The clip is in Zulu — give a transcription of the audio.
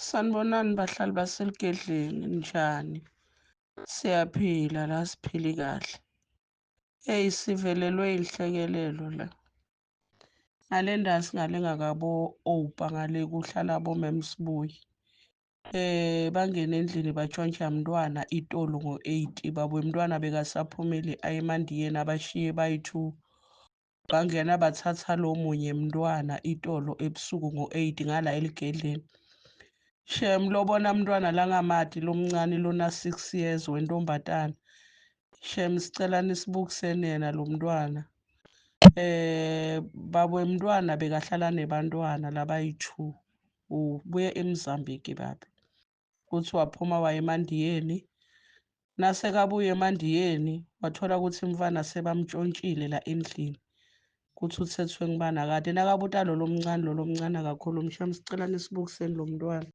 Sanibonani bahlali baseLigedleni, njani? Siyaphila la, siphili kahle. Sivelelwe inhlekelelo la. Ngale ndawo singale ngakabo Oupa ngale kuhlala boMemsibuyi. Bangena endlini batshontsha mntwana itolo ngo-8 babo mntwana bekasaphumile ayemandiyeni abashiye bayi-2. Bangena bathatha lo munye mntwana itolo ebusuku ngo-8 ngala eLigedleni. Shem lobona mntwana langamati lomncane lona 6 years wentombatana. Shem sicela nisibukisene yena lo mntwana. Babo mntwana bekahlala nebantwana labayi-2. Ubuye eMozambique baba. Kuthi waphuma waye eMandiyeni. Nasekabuye eMandiyeni wathola ukuthi umfana sebamtshontshile la endlini. Kuthi uthethwe ngibana kade nakabuta lo mncane kakhulu msham sicela nisibukisene lo mntwana.